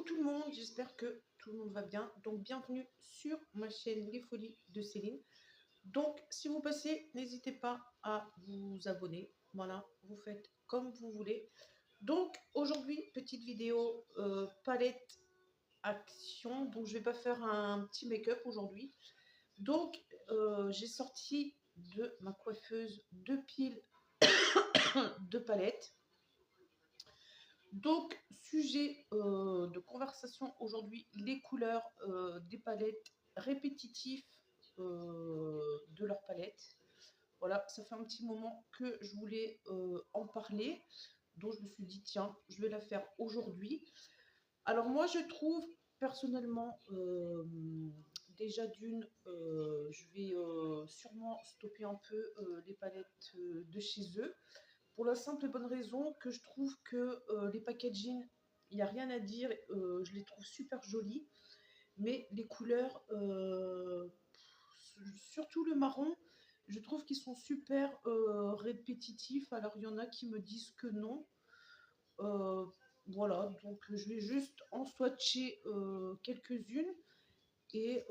tout le monde, j'espère que tout le monde va bien. Donc bienvenue sur ma chaîne Les Folies de Céline. Donc si vous passez, n'hésitez pas à vous abonner. Voilà, vous faites comme vous voulez. Donc aujourd'hui, petite vidéo palette action. Donc je vais pas faire un petit make-up aujourd'hui. Donc j'ai sorti de ma coiffeuse deux piles de palettes. Donc, sujet de conversation aujourd'hui, les couleurs des palettes répétitifs de leur palette. Voilà, ça fait un petit moment que je voulais en parler. Donc, je me suis dit, tiens, je vais la faire aujourd'hui. Alors, moi, je trouve personnellement, déjà d'une, je vais sûrement stopper un peu les palettes de chez eux. Pour la simple et bonne raison que je trouve que les packaging, il n'y a rien à dire, je les trouve super jolis, mais les couleurs, surtout le marron, je trouve qu'ils sont super répétitifs. Alors il y en a qui me disent que non. Euh, voilà, donc je vais juste en swatcher quelques-unes et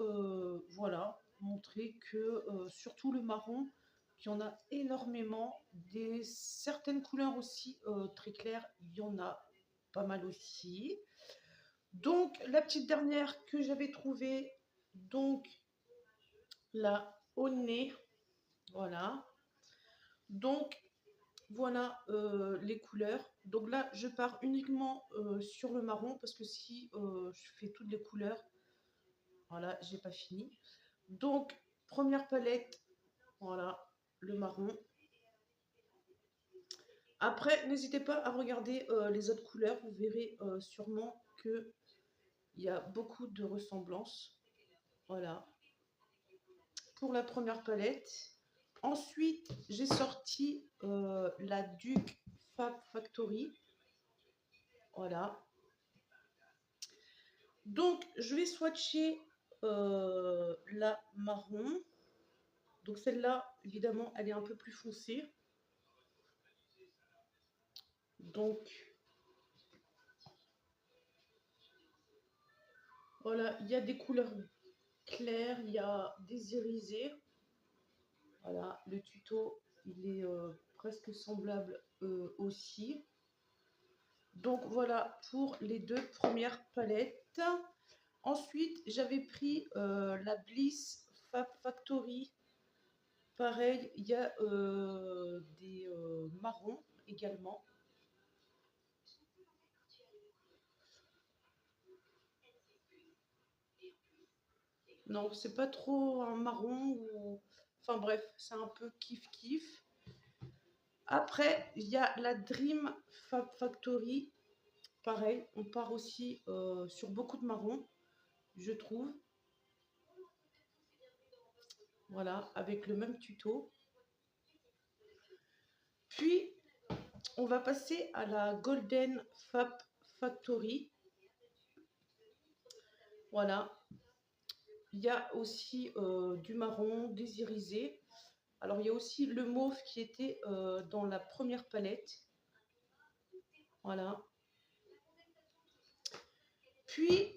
voilà, montrer que surtout le marron, il y en a énormément. Certaines couleurs aussi très claires, il y en a pas mal aussi. Donc la petite dernière que j'avais trouvée, donc la au nez, voilà. Donc voilà les couleurs. Donc là je pars uniquement sur le marron parce que si je fais toutes les couleurs, voilà, j'ai pas fini. Donc première palette, voilà, le marron. Après, n'hésitez pas à regarder les autres couleurs. Vous verrez sûrement qu'il y a beaucoup de ressemblances. Voilà. Pour la première palette. Ensuite, j'ai sorti la Duke Fab Factory. Voilà. Donc, je vais swatcher la marron. Donc, celle-là, évidemment, elle est un peu plus foncée. Donc, voilà, il y a des couleurs claires, il y a des irisés. Voilà, le tuto, il est presque semblable aussi. Donc voilà pour les deux premières palettes. Ensuite, j'avais pris la Bliss Fab Factory. Pareil, il y a des marrons également. Non, c'est pas trop un marron ou... Enfin bref, c'est un peu kiff-kiff. Après, il y a la Dream Fab Factory. Pareil, on part aussi sur beaucoup de marron, je trouve. Voilà, avec le même tuto. Puis, on va passer à la Golden Fab Factory. Voilà. Il y a aussi du marron, des irisés. Alors, il y a aussi le mauve qui était dans la première palette. Voilà. Puis,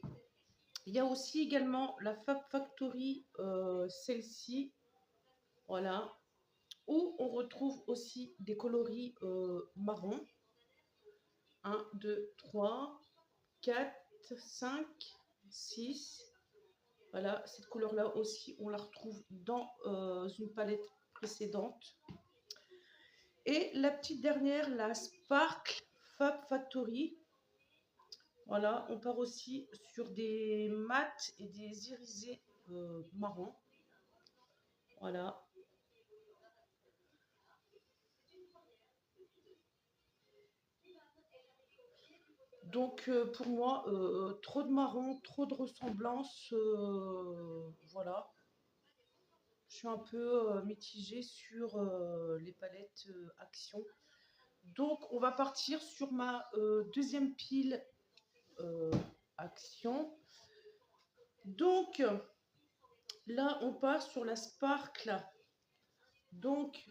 il y a aussi également la Fab Factory, celle-ci. Voilà. Où on retrouve aussi des coloris marron. 1, 2, 3, 4, 5, 6. Voilà, cette couleur-là aussi, on la retrouve dans une palette précédente. Et la petite dernière, la Sparkle Fab Factory. Voilà, on part aussi sur des mats et des irisés marron. Voilà. Donc pour moi, trop de marron, trop de ressemblance, voilà. Je suis un peu mitigée sur les palettes Action. Donc on va partir sur ma deuxième pile Action. Donc là on part sur la Sparkle. Donc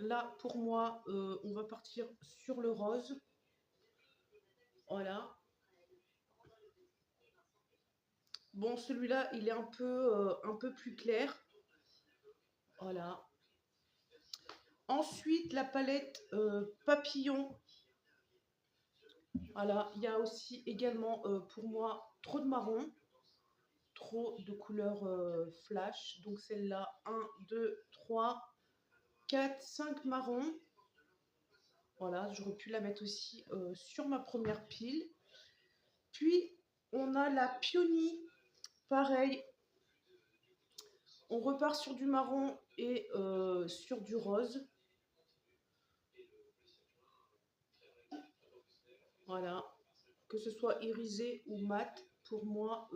là pour moi on va partir sur le rose. Voilà. Bon, celui-là, il est un peu plus clair. Voilà. Ensuite, la palette papillon. Voilà, il y a aussi également pour moi trop de marron, trop de couleurs flash. Donc celle-là, 1, 2, 3, 4, 5 marrons. Voilà, j'aurais pu la mettre aussi sur ma première pile. Puis, on a la Pionnier. Pareil, on repart sur du marron et sur du rose. Voilà, que ce soit irisé ou mat, pour moi,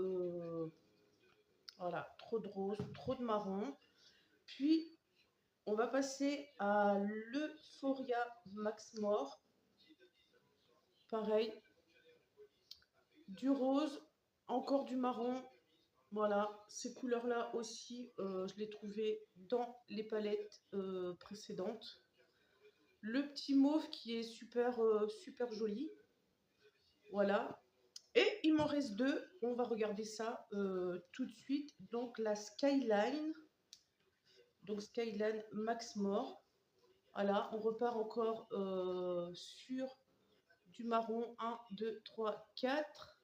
voilà, trop de rose, trop de marron. Puis, on va passer à l'Euphoria Max More. Pareil, du rose, encore du marron. Voilà, ces couleurs-là aussi, je les trouvais dans les palettes précédentes. Le petit mauve qui est super, super joli. Voilà. Et il m'en reste deux. On va regarder ça tout de suite. Donc la Skyline. Donc Skyline Max More. Voilà, on repart encore sur du marron. 1, 2, 3, 4,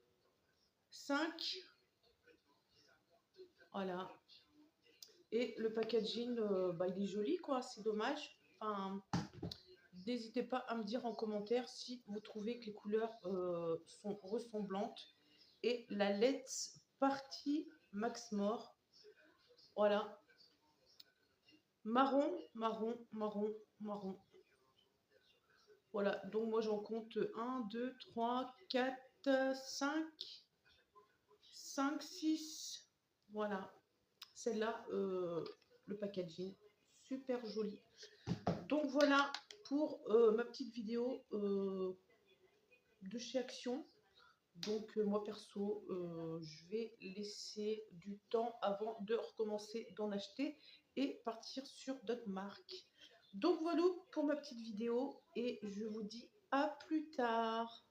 5. Voilà. Et le packaging, bah, il est joli, quoi. C'est dommage. Enfin, n'hésitez pas à me dire en commentaire si vous trouvez que les couleurs sont ressemblantes. Et la Let's Party Max More. Voilà. Marron, marron, marron, marron. Voilà, donc moi j'en compte 1, 2, 3, 4, 5, 5, 6. Voilà. Celle-là, le packaging, super joli. Donc voilà pour ma petite vidéo de chez Action. Donc moi perso, je vais laisser du temps avant de recommencer d'en acheter et partir sur d'autres marques. Donc voilà pour ma petite vidéo et je vous dis à plus tard.